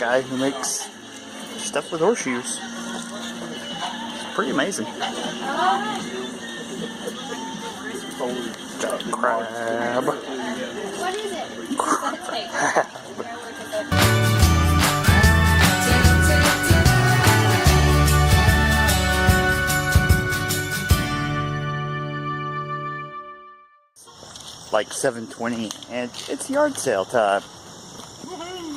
guy who makes stuff with horseshoes. It's pretty amazing. Got a crab. What is it? Like 7:20, and it's yard sale time.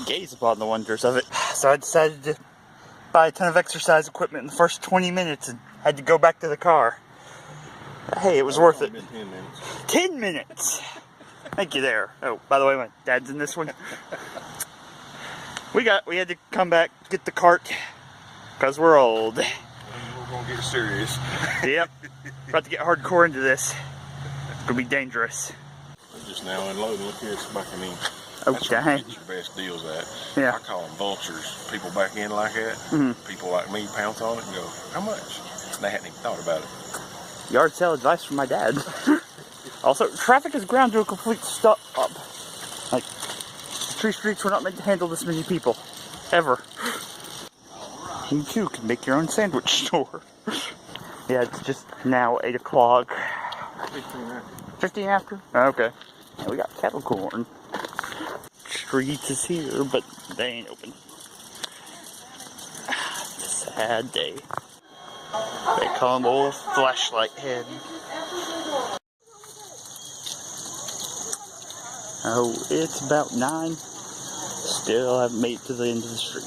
Gaze upon the wonders of it. So I decided to buy a ton of exercise equipment in the first 20 minutes and had to go back to the car. But hey, it was worth it. 10 minutes. 10 minutes! Thank you there. Oh, by the way, my dad's in this one. We had to come back, get the cart, because we're old. We're gonna get serious. Yep. About to get hardcore into this. It's gonna be dangerous. I'm just now unloading. Look here, it's backing in. Oh, That's where dang. you get your best deals at. Yeah. I call them vultures. People back in like that. People like me pounce on it and go, how much? And they hadn't even thought about it. Yard sale advice from my dad. Also, traffic has ground to a complete stop. Like, the tree streets were not meant to handle this many people. Ever. You too can make your own sandwich store. Yeah, it's just now 8 o'clock. 15 after? Okay. Yeah, we got kettle corn. Streets is here, but they ain't open. It's a sad day. They call him old flashlight head. Oh, it's about 9. Still haven't made it to the end of the street.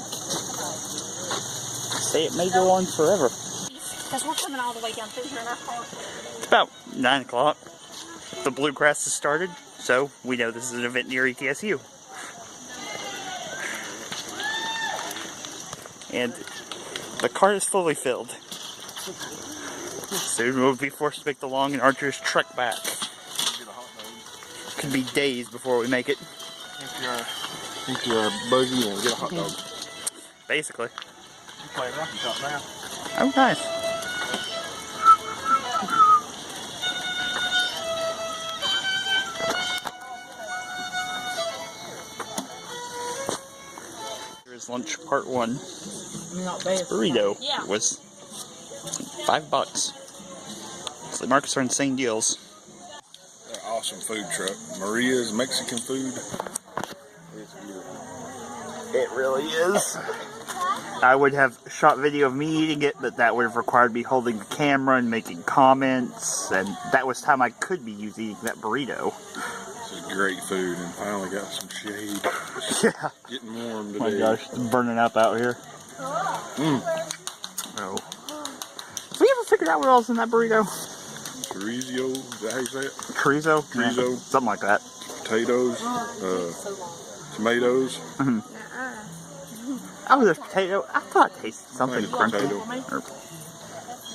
Say it may go on forever. Because we're coming all the way down through here in our car. It's about 9 o'clock. The bluegrass has started, so we know this is an event near ETSU. And the cart is fully filled. Soon we'll be forced to make the long and arduous trek back. Could be days before we make it. Empty our buggy and get a hot dog. Basically. You play Rocky Top now. Oh, nice. Here's lunch part 1. Not bad. Burrito. Yeah. It was $5. Flea markets are insane deals. They're an awesome food truck. Maria's Mexican food. It's beautiful. It really is. I would have shot video of me eating it, but that would have required me holding the camera and making comments, and that was time I could be eating that burrito. This is great food, and finally got some shade. Yeah. Getting warm today. Oh my gosh, it's burning up out here. Oh. Have we ever figured out what else in that burrito? Chorizo, is that how you say it? Chorizo? Chorizo. Yeah, something like that. Potatoes, tomatoes. Oh, there's potato. I thought it tasted something crunchy. Potato.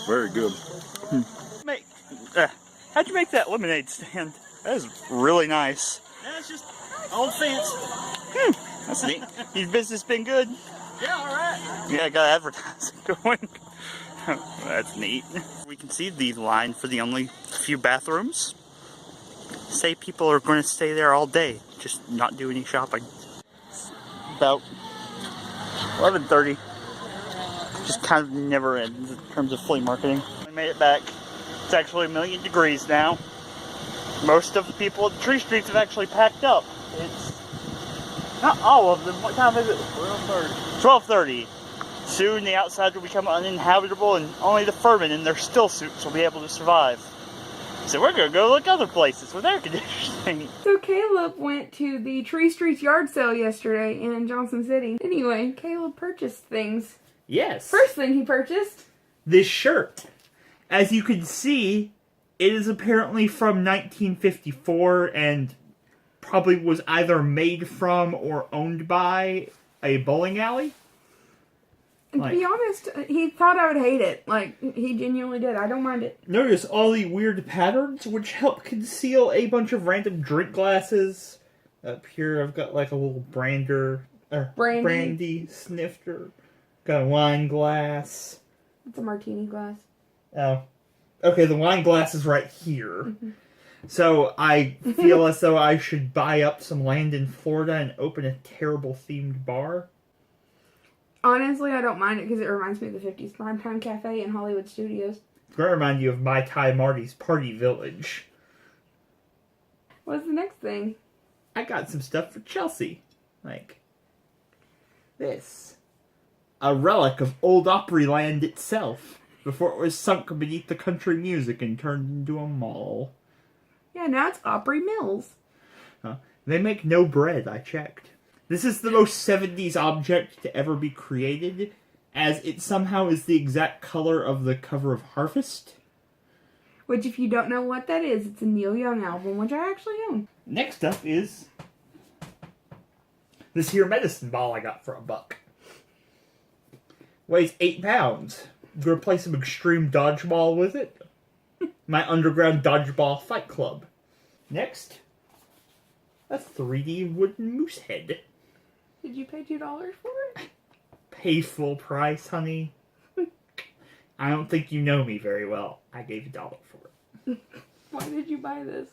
Very good. How'd you make that lemonade stand? That is really nice. Yeah, it's just on the fence. That's neat. Your business been good? Yeah, alright. Yeah, I got advertising going. That's neat. We can see the line for the only few bathrooms. Say people are going to stay there all day, just not do any shopping. About 11:30. Just kind of never ends in terms of flea marketing. We made it back. It's actually 1,000,000 degrees now. Most of the people at the tree streets have actually packed up. It's not all of them. What time is it? 12:30. 12:30. Soon the outside will become uninhabitable and only the furmen in their still suits will be able to survive. So we're going to go look other places with air conditioning. So Caleb went to the Tree Streets yard sale yesterday in Johnson City. Anyway, Caleb purchased things. Yes. First thing he purchased, this shirt. As you can see, it is apparently from 1954 and probably was either made from or owned by a bowling alley. and to be honest, he thought I would hate it. Like, he genuinely did. I don't mind it. Notice all the weird patterns, which help conceal a bunch of random drink glasses. Up here, I've got like a little brandy snifter. Got a wine glass. It's a martini glass. Oh. Okay, the wine glass is right here. So I feel as though I should buy up some land in Florida and open a terrible themed bar. Honestly, I don't mind it because it reminds me of the 50s Primetime Cafe and Hollywood Studios. It's going to remind you of My Thai Marty's Party Village. What's the next thing? I got some stuff for Chelsea. Like this. A relic of old Opryland itself, before it was sunk beneath the country music and turned into a mall. Yeah, now it's Opry Mills. They make no bread, I checked. This is the most 70s object to ever be created, as it somehow is the exact color of the cover of Harvest. Which, if you don't know what that is, it's a Neil Young album, which I actually own. Next up is this here medicine ball I got for $1. Weighs 8 pounds. I'm gonna play some extreme dodgeball with it. My underground dodgeball fight club. Next, a 3D wooden moose head. Did you pay $2 for it? Pay full price, honey. I don't think you know me very well. I gave $1 for it. Why did you buy this?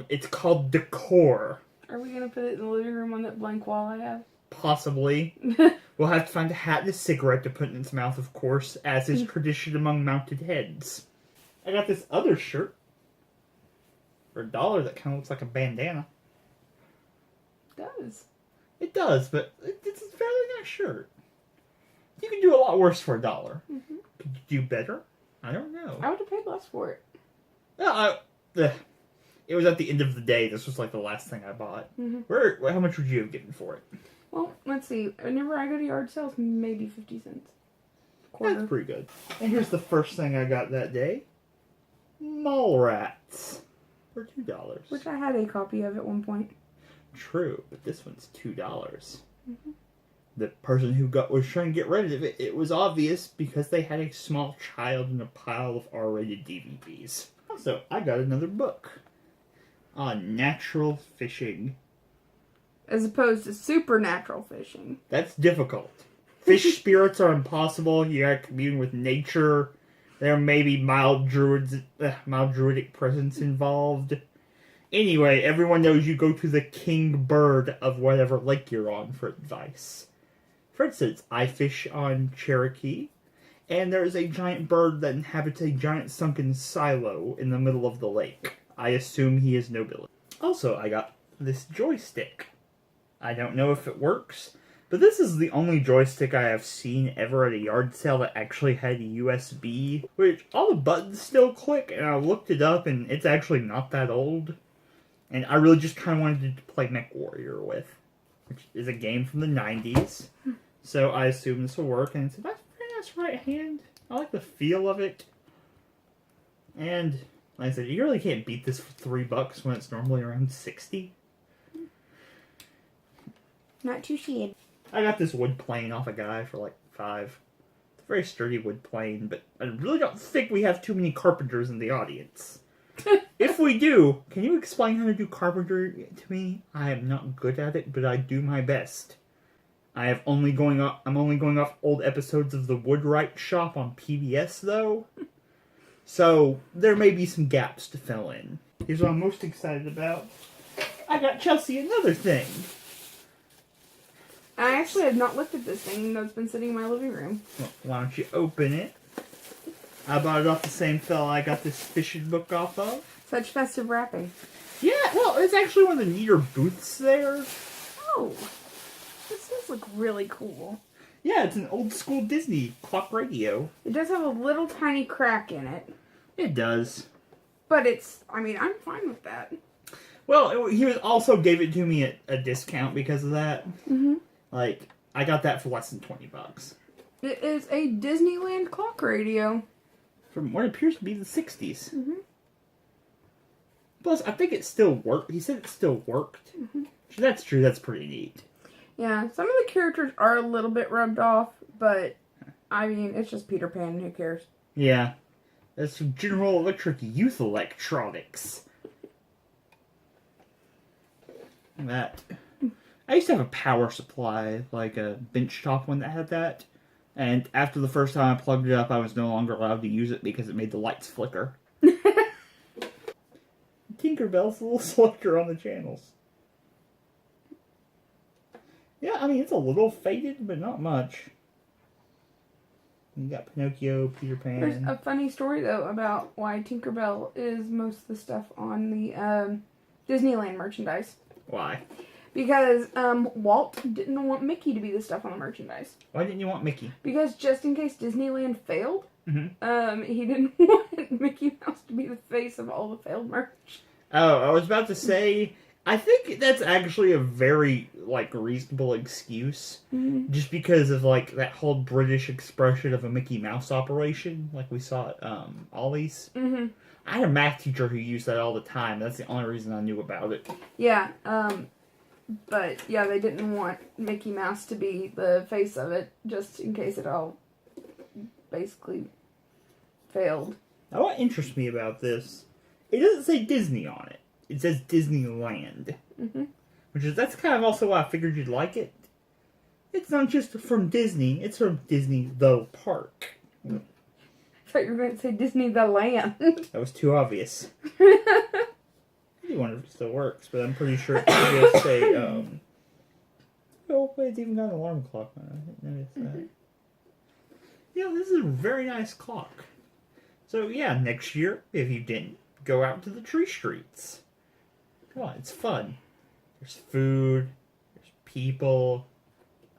It's called Decor. Are we gonna put it in the living room on that blank wall I have? Possibly. We'll have to find a hat and a cigarette to put in its mouth, of course, as is tradition among mounted heads. I got this other shirt for $1 that kind of looks like a bandana. It does. It does, but it's a fairly nice shirt. You can do a lot worse for $1. Mm-hmm. Could you do better? I don't know. I would have paid less for it. It was at the end of the day. This was like the last thing I bought. Mm-hmm. How much would you have given for it? Well, let's see. Whenever I go to yard sales, maybe 50 cents. Quarter. That's pretty good. And here's the first thing I got that day. Mall rats. For $2. Which I had a copy of at one point. True, but this one's $2. The person who was trying to get rid of it, it was obvious because they had a small child in a pile of R-rated DVDs. Also, I got another book on natural fishing. As opposed to supernatural fishing. That's difficult. Fish spirits are impossible. You gotta commune with nature. There may be mild druidic presence involved. Anyway, everyone knows you go to the king bird of whatever lake you're on for advice. For instance, I fish on Cherokee, and there is a giant bird that inhabits a giant sunken silo in the middle of the lake. I assume he is nobility. Also, I got this joystick. I don't know if it works, but this is the only joystick I have seen ever at a yard sale that actually had a USB, which all the buttons still click, and I looked it up, and it's actually not that old. And I really just kind of wanted to play MechWarrior with, which is a game from the 90s. So I assume this will work, and it's a pretty nice right hand. I like the feel of it. And, like I said, you really can't beat this for $3 when it's normally around 60. Not too shabby. I got this wood plane off a guy for like $5. It's a very sturdy wood plane, but I really don't think we have too many carpenters in the audience. If we do, can you explain how to do carpentry to me? I am not good at it, but I do my best. I'm only going off old episodes of the Woodwright Shop on PBS, though. So, there may be some gaps to fill in. Here's what I'm most excited about. I got Chelsea another thing. I actually have not looked at this thing, even though it's been sitting in my living room. Well, why don't you open it? I bought it off the same fella I got this fishing book off of. Such festive wrapping. Yeah, well, it's actually one of the neater booths there. Oh, this does look really cool. Yeah, it's an old school Disney clock radio. It does have a little tiny crack in it. It does. But I'm fine with that. Well, he also gave it to me at a discount because of that. Mm-hmm. Like, I got that for less than $20. It is a Disneyland clock radio. From what appears to be the 60s. Mm-hmm. Plus, I think it still worked. He said it still worked. Mm-hmm. If that's true, that's pretty neat. Yeah, some of the characters are a little bit rubbed off, but, it's just Peter Pan, who cares? Yeah. That's from General Electric Youth Electronics. That. I used to have a power supply, like a benchtop one that had that. And after the first time I plugged it up, I was no longer allowed to use it because it made the lights flicker. Tinkerbell's a little selector on the channels. Yeah, I mean, it's a little faded, but not much. You got Pinocchio, Peter Pan. There's a funny story, though, about why Tinkerbell is most of the stuff on the Disneyland merchandise. Why? Because Walt didn't want Mickey to be the stuff on the merchandise. Why didn't you want Mickey? Because just in case Disneyland failed, Mm-hmm. he didn't want Mickey Mouse to be the face of all the failed merch. Oh, I was about to say, I think that's actually a very, like, reasonable excuse. Mm-hmm. Just because of, like, that whole British expression of a Mickey Mouse operation, like we saw at Ollie's. Mm-hmm. I had a math teacher who used that all the time. That's the only reason I knew about it. Yeah, but yeah, they didn't want Mickey Mouse to be the face of it, just in case it all basically failed. Now, what interests me about this, it doesn't say Disney on it. It says Disneyland. Mm-hmm. That's kind of also why I figured you'd like it. It's not just from Disney, it's from Disney the Park. I thought you were going to say Disney the Land. That was too obvious. I do wonder if it still works, but I'm pretty sure it should just say, oh, wait, it's even got an alarm clock on it. I didn't notice that. Yeah, this is a very nice clock. So, yeah, next year, if you didn't, go out to the tree streets. Come on, it's fun. There's food, there's people.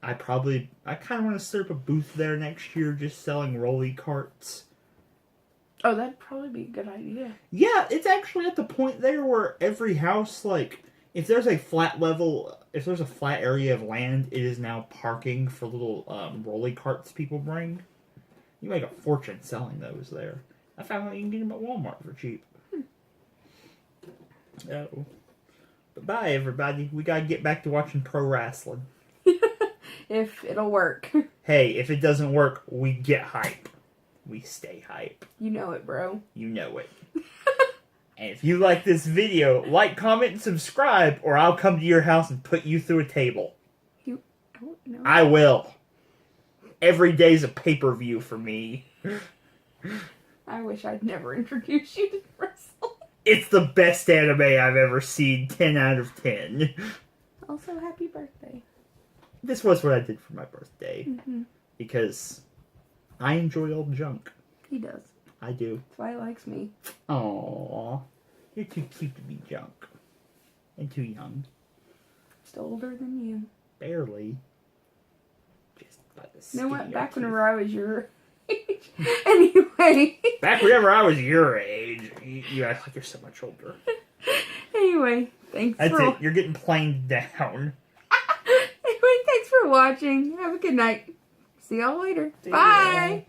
I kind of want to set up a booth there next year just selling rolly carts. Oh, that'd probably be a good idea. Yeah, it's actually at the point there where every house, like, if there's a flat area of land, it is now parking for little rolly carts people bring. You make a fortune selling those there. I found out you can get them at Walmart for cheap. Oh. But bye, everybody. We gotta get back to watching pro wrestling. If it'll work. Hey, if it doesn't work, we get hype. We stay hype. You know it, bro. You know it. And if you like this video, like, comment, and subscribe, or I'll come to your house and put you through a table. You don't know. I will. Every day's a pay-per-view for me. I wish I'd never introduced you to wrestling. It's the best anime I've ever seen. 10 out of 10. Also, happy birthday. This was what I did for my birthday. Mm-hmm. Because I enjoy old junk. He does. I do. That's why he likes me. Aww. You're too cute to be junk. And too young. Still older than you. Barely. Just by the You skin know of what? your Back teeth. whenever I was your age. Anyway. Back whenever I was your age. You act like you're so much older. Anyway, thanks That's for it. You're getting planed down. Anyway, thanks for watching. Have a good night. See y'all later. See ya. Bye.